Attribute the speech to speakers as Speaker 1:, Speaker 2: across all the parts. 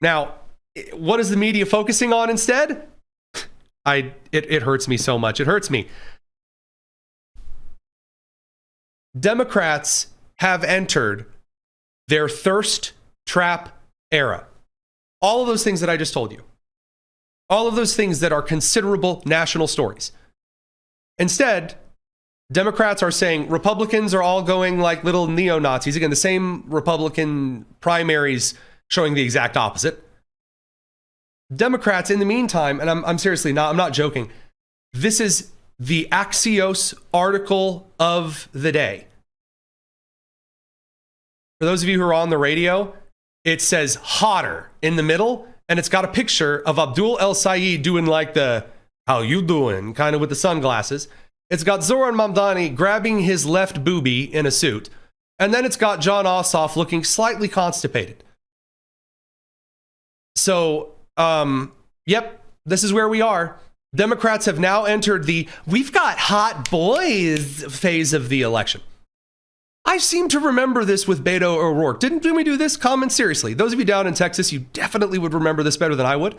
Speaker 1: Now, what is the media focusing on instead? It hurts me so much. It hurts me. Democrats have entered their thirst trap era. All of those things that I just told you. All of those things that are considerable national stories. Instead, Democrats are saying Republicans are all going like little neo-Nazis. Again, the same Republican primaries showing the exact opposite. Democrats, in the meantime, and I'm seriously not, I'm not joking. This is the Axios article of the day. For those of you who are on the radio, it says hotter in the middle, and it's got a picture of Abdul El Sayed doing like the, how you doing, kind of with the sunglasses. It's got Zoran Mamdani grabbing his left boobie in a suit. And then it's got Jon Ossoff looking slightly constipated. So, yep, this is where we are. Democrats have now entered the we've got hot boys phase of the election. I seem to remember this with Beto O'Rourke. Didn't we do this? Comment seriously. Those of you down in Texas, you definitely would remember this better than I would.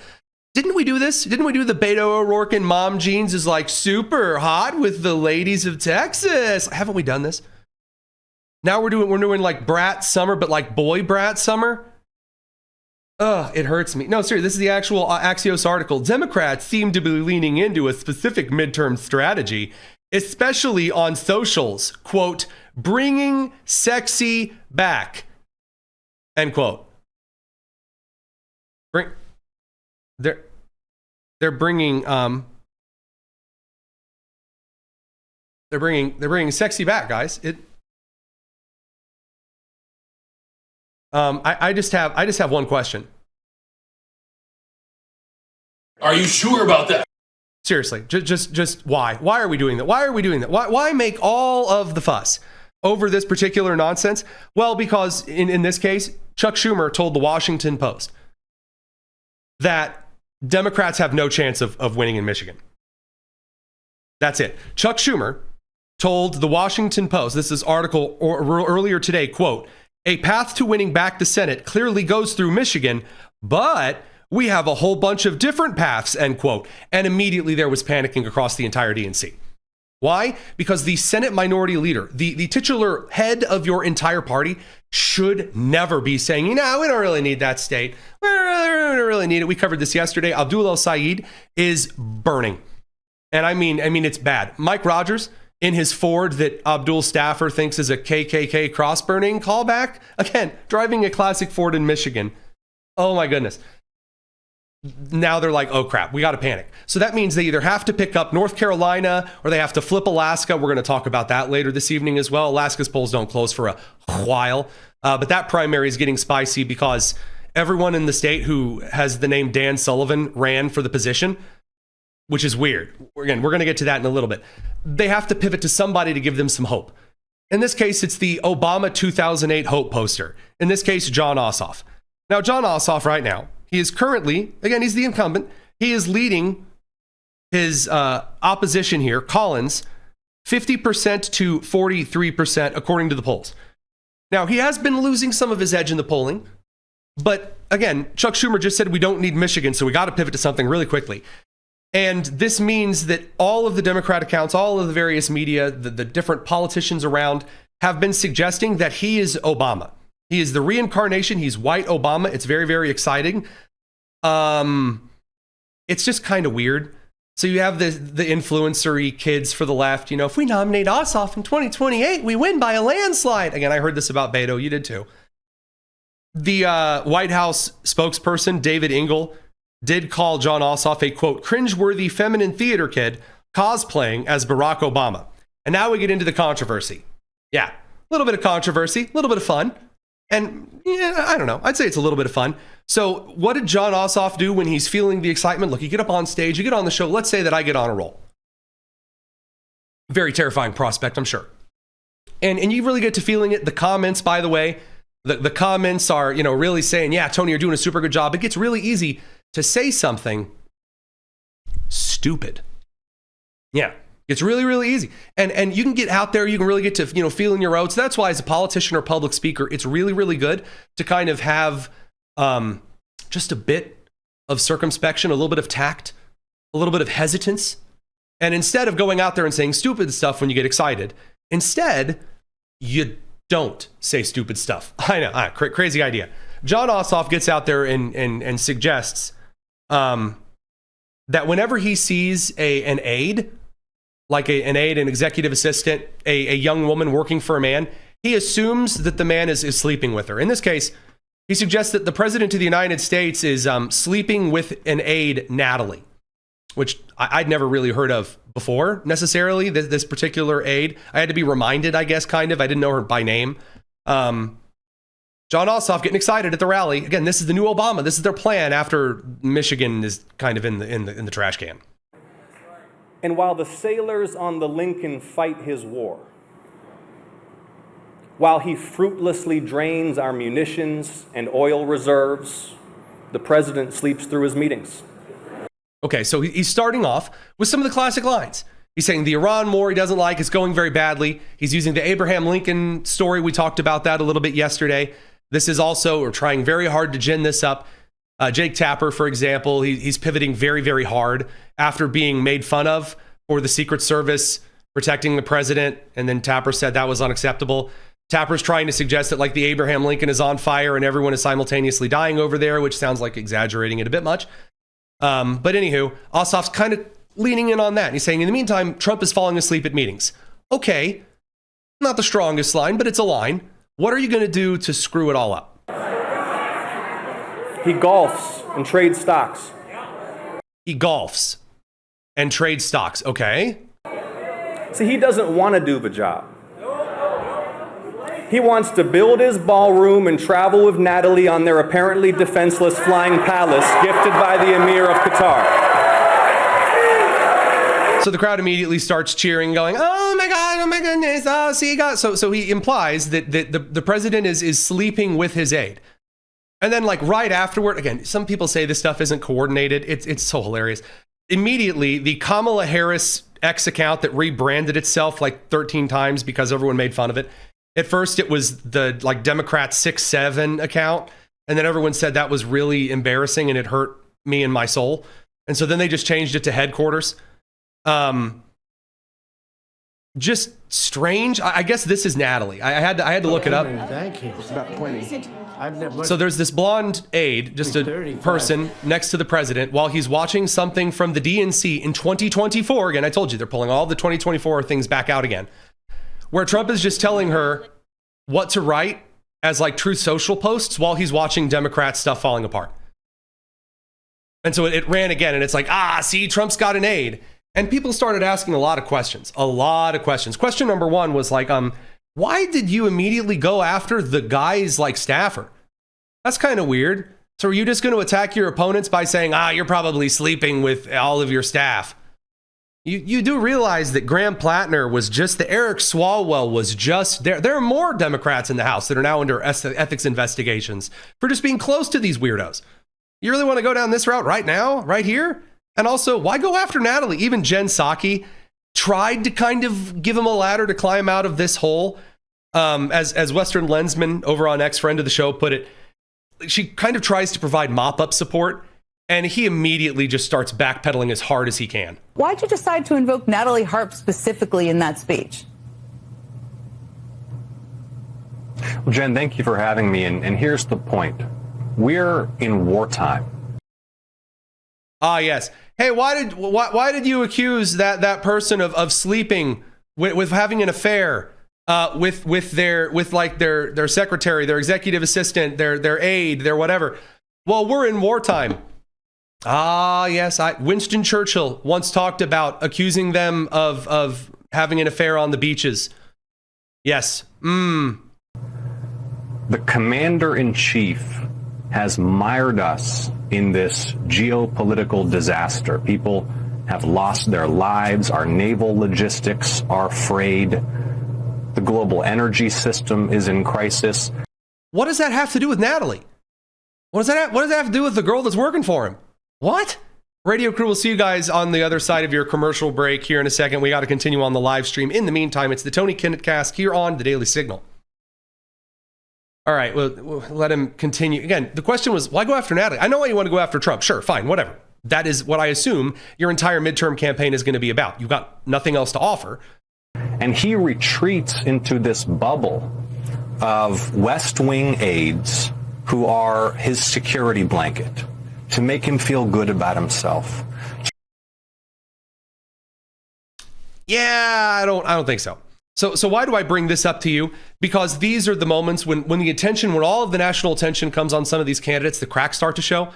Speaker 1: Didn't we do this? Didn't we do the Beto O'Rourke and mom jeans is like super hot with the ladies of Texas? Haven't we done this? Now we're doing like brat summer, but like boy brat summer. Ugh, it hurts me. No, seriously, this is the actual Axios article. Democrats seem to be leaning into a specific midterm strategy, especially on socials. Quote, bringing sexy back. End quote. They're bringing sexy back, guys. I just have one question.
Speaker 2: Are you sure about that?
Speaker 1: Seriously, just why? Why are we doing that? Why are we doing that? Why make all of the fuss over this particular nonsense? Well, because in this case, Chuck Schumer told the Washington Post that Democrats have no chance of winning in Michigan. That's it. Chuck Schumer told the Washington Post, this is article earlier today, quote, a path to winning back the Senate clearly goes through Michigan, but we have a whole bunch of different paths, end quote. And immediately there was panicking across the entire DNC. Why? Because the Senate minority leader, the titular head of your entire party, should never be saying, we don't really need that state. We don't really need it. We covered this yesterday. Abdul El Sayed is burning. And I mean, it's bad. Mike Rogers, in his Ford that Abdul staffer thinks is a KKK cross-burning callback, again, driving a classic Ford in Michigan. Oh my goodness. Now they're like, oh crap, we got to panic. So that means they either have to pick up North Carolina or they have to flip Alaska. We're going to talk about that later this evening as well. Alaska's polls don't close for a while. But that primary is getting spicy because everyone in the state who has the name Dan Sullivan ran for the position, which is weird. Again, we're going to get to that in a little bit. They have to pivot to somebody to give them some hope. In this case, it's the Obama 2008 hope poster. In this case, Jon Ossoff. Now, Jon Ossoff right now, he is currently, again, he's the incumbent. He is leading his opposition here, Collins, 50% to 43%, according to the polls. Now, he has been losing some of his edge in the polling. But again, Chuck Schumer just said we don't need Michigan, so we got to pivot to something really quickly. And this means that all of the Democrat accounts, all of the various media, the different politicians around have been suggesting that he is Obama. He is the reincarnation. He's white Obama. It's very, very exciting. It's just kind of weird. So you have the influencer-y kids for the left. If we nominate Ossoff in 2028, we win by a landslide. Again, I heard this about Beto. You did too. The White House spokesperson, David Engel, did call Jon Ossoff a, quote, cringeworthy feminine theater kid cosplaying as Barack Obama. And now we get into the controversy. Yeah, a little bit of controversy, a little bit of fun. And yeah, I don't know. I'd say it's a little bit of fun. So what did Jon Ossoff do when he's feeling the excitement? Look, you get up on stage, you get on the show. Let's say that I get on a roll. Very terrifying prospect, I'm sure. And you really get to feeling it. The comments, by the way, the comments are, really saying, yeah, Tony, you're doing a super good job. It gets really easy to say something stupid. Yeah. It's really, really easy. And you can get out there, you can really get to, feeling your oats. That's why as a politician or public speaker, it's really, really good to kind of have just a bit of circumspection, a little bit of tact, a little bit of hesitance. And instead of going out there and saying stupid stuff when you get excited, instead, you don't say stupid stuff. I know, crazy idea. Jon Ossoff gets out there and suggests that whenever he sees an aide, like an aide, an executive assistant, a young woman working for a man, he assumes that the man is sleeping with her. In this case, he suggests that the president of the United States is sleeping with an aide, Natalie, which I'd never really heard of before, necessarily, this particular aide. I had to be reminded, I guess, kind of. I didn't know her by name. Jon Ossoff getting excited at the rally. Again, this is the new Obama. This is their plan after Michigan is kind of in the trash can.
Speaker 3: And while the sailors on the Lincoln fight his war, while he fruitlessly drains our munitions and oil reserves, the president sleeps through his meetings.
Speaker 1: Okay, so he's starting off with some of the classic lines. He's saying the Iran war he doesn't like is going very badly. He's using the Abraham Lincoln story. We talked about that a little bit yesterday. This is also, we're trying very hard to gin this up. Jake Tapper, for example, he's pivoting very, very hard after being made fun of for the Secret Service protecting the president. And then Tapper said that was unacceptable. Tapper's trying to suggest that like the Abraham Lincoln is on fire and everyone is simultaneously dying over there, which sounds like exaggerating it a bit much. But anywho, Ossoff's kind of leaning in on that. And he's saying, in the meantime, Trump is falling asleep at meetings. Okay, not the strongest line, but it's a line. What are you going to do to screw it all up?
Speaker 3: He golfs and trades stocks.
Speaker 1: He golfs and trades stocks. Okay.
Speaker 3: See, he doesn't want to do the job. He wants to build his ballroom and travel with Natalie on their apparently defenseless flying palace gifted by the Emir of Qatar.
Speaker 1: So the crowd immediately starts cheering, going, "Oh my God, oh my goodness, oh, see, God." So he implies that the president is sleeping with his aide. And then like right afterward, again, some people say this stuff isn't coordinated. It's so hilarious. Immediately, the Kamala Harris X account that rebranded itself like 13 times because everyone made fun of it. At first, it was the like Democrat 6-7 account. And then everyone said that was really embarrassing and it hurt me and my soul. And so then they just changed it to headquarters. Just strange. I guess this is Natalie. I had to look it up.
Speaker 4: Thank you. It's about 20.
Speaker 1: So there's this blonde aide, just a person next to the president while he's watching something from the DNC in 2024. Again, I told you, they're pulling all the 2024 things back out again, where Trump is just telling her what to write as like Truth Social posts while he's watching Democrat stuff falling apart. And so it ran again, and it's like, see, Trump's got an aide. And people started asking a lot of questions. Question number one was like, why did you immediately go after the guy's like staffer? That's kind of weird. So are you just going to attack your opponents by saying, you're probably sleeping with all of your staff? You do realize that Graham Plattner was just, the Eric Swalwell was just there. There are more Democrats in the House that are now under ethics investigations for just being close to these weirdos. You really want to go down this route right now, right here? And also, why go after Natalie? Even Jen Psaki tried to kind of give him a ladder to climb out of this hole. As Western Lensman over on X, friend of the show, put it, she kind of tries to provide mop-up support, and he immediately just starts backpedaling as hard as he can.
Speaker 5: Why'd you decide to invoke Natalie Harp specifically in that speech?
Speaker 6: Well, Jen, thank you for having me, and here's the point. We're in wartime.
Speaker 1: Yes. Hey, why did you accuse that person of sleeping with having an affair with their secretary, their executive assistant, their aide, their whatever? Well, we're in wartime. Yes. Winston Churchill once talked about accusing them of having an affair on the beaches. Yes. The
Speaker 6: commander-in-chief has mired us in this geopolitical disaster. People have lost their lives. Our naval logistics are frayed. The global energy system is in crisis.
Speaker 1: What does that have to do with Natalie? What does that have to do with the girl that's working for him? What? Radio crew, we'll see you guys on the other side of your commercial break here in a second. We got to continue on the live stream. In the meantime, it's the Tony Kinnett cast here on the Daily Signal. All right, well, let him continue. Again, the question was, why go after Natalie? I know why you want to go after Trump. Sure, fine, whatever. That is what I assume your entire midterm campaign is going to be about. You've got nothing else to offer.
Speaker 6: And he retreats into this bubble of West Wing aides who are his security blanket to make him feel good about himself.
Speaker 1: Yeah, I don't think so. So why do I bring this up to you? Because these are the moments when all of the national attention comes on some of these candidates, the cracks start to show.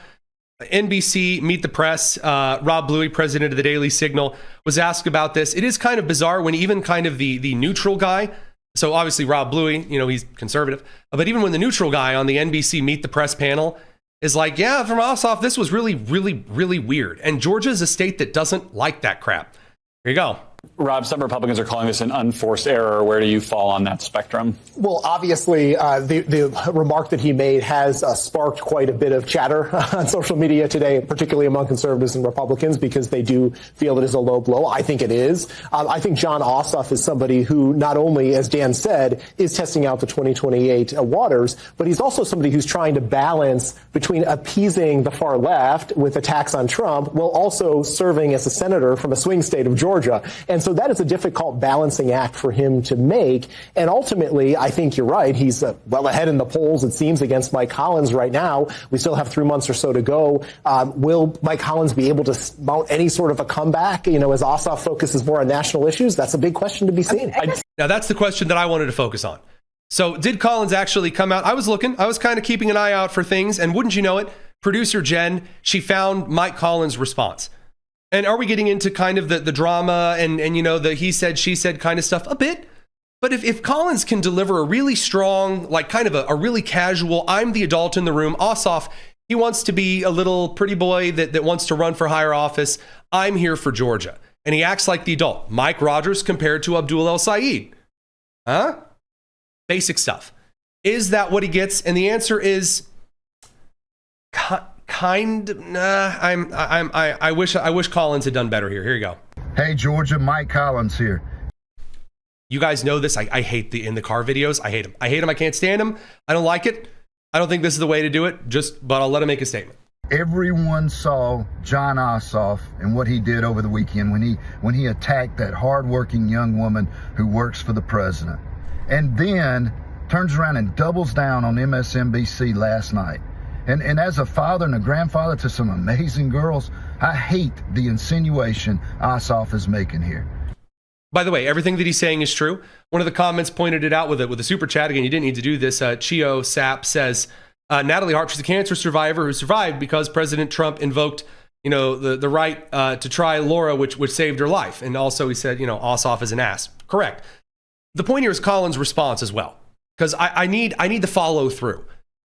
Speaker 1: NBC, Meet the Press, Rob Bluey, president of the Daily Signal, was asked about this. It is kind of bizarre when even kind of the neutral guy, so obviously Rob Bluey, he's conservative, but even when the neutral guy on the NBC Meet the Press panel is like, yeah, from Ossoff, this was really, really, really weird. And Georgia's a state that doesn't like that crap. Here you go.
Speaker 7: Rob, some Republicans are calling this an unforced error. Where do you fall on that spectrum?
Speaker 4: Well, obviously, the remark that he made has sparked quite a bit of chatter on social media today, particularly among conservatives and Republicans, because they do feel it is a low blow. I think it is. I think Jon Ossoff is somebody who not only, as Dan said, is testing out the 2028 waters, but he's also somebody who's trying to balance between appeasing the far left with attacks on Trump while also serving as a senator from a swing state of Georgia. And so that is a difficult balancing act for him to make. And ultimately, I think you're right. He's well ahead in the polls, it seems, against Mike Collins right now. We still have 3 months or so to go. Will Mike Collins be able to mount any sort of a comeback, as Ossoff focuses more on national issues? That's a big question to be seen.
Speaker 1: Now, that's the question that I wanted to focus on. So did Collins actually come out? I was looking. I was kind of keeping an eye out for things. And wouldn't you know it, producer Jen, she found Mike Collins' response. And are we getting into kind of the drama and the he said, she said kind of stuff? A bit. But if Collins can deliver a really strong, like kind of a really casual, I'm the adult in the room, Ossoff, he wants to be a little pretty boy that wants to run for higher office. I'm here for Georgia. And he acts like the adult. Mike Rogers compared to Abdul El Sayed. Huh? Basic stuff. Is that what he gets? And the answer is I wish Collins had done better here. Here you go.
Speaker 8: Hey, Georgia, Mike Collins here.
Speaker 1: You guys know this. I hate the in the car videos. I hate them. I can't stand them. I don't like it. I don't think this is the way to do it. But I'll let him make a statement.
Speaker 8: Everyone saw Jon Ossoff and what he did over the weekend when he attacked that hardworking young woman who works for the president, and then turns around and doubles down on MSNBC last night. And as a father and a grandfather to some amazing girls, I hate the insinuation Ossoff is making here.
Speaker 1: By the way, everything that he's saying is true. One of the comments pointed it out with a super chat. Again, you didn't need to do this. Chio Sap says, Natalie Hart, she's a cancer survivor who survived because President Trump invoked, the right to try Laura, which saved her life. And also he said, Ossoff is an ass. Correct. The point here is Collins' response as well, because I need the follow through.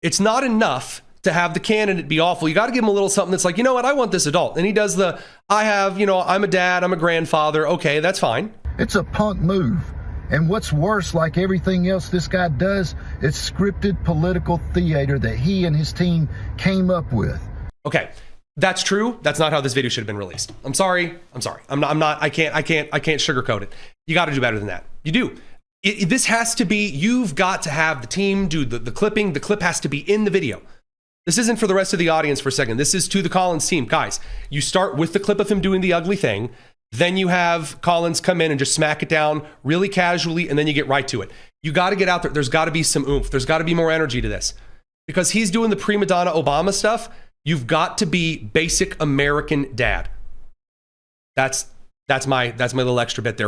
Speaker 1: It's not enough to have the candidate be awful. You got to give him a little something that's like, you know what, I want this adult. And he does I'm a dad, I'm a grandfather. Okay, that's fine.
Speaker 8: It's a punk move. And what's worse, like everything else this guy does, it's scripted political theater that he and his team came up with.
Speaker 1: Okay, that's true. That's not how this video should have been released. I'm sorry. I can't sugarcoat it. You got to do better than that. You do. This has to be, you've got to have the team do the clipping. The clip has to be in the video. This isn't for the rest of the audience for a second. This is to the Collins team. Guys, you start with the clip of him doing the ugly thing. Then you have Collins come in and just smack it down really casually, and then you get right to it. You got to get out there. There's got to be some oomph. There's got to be more energy to this. Because he's doing the prima donna Obama stuff. You've got to be basic American dad. That's my little extra bit there.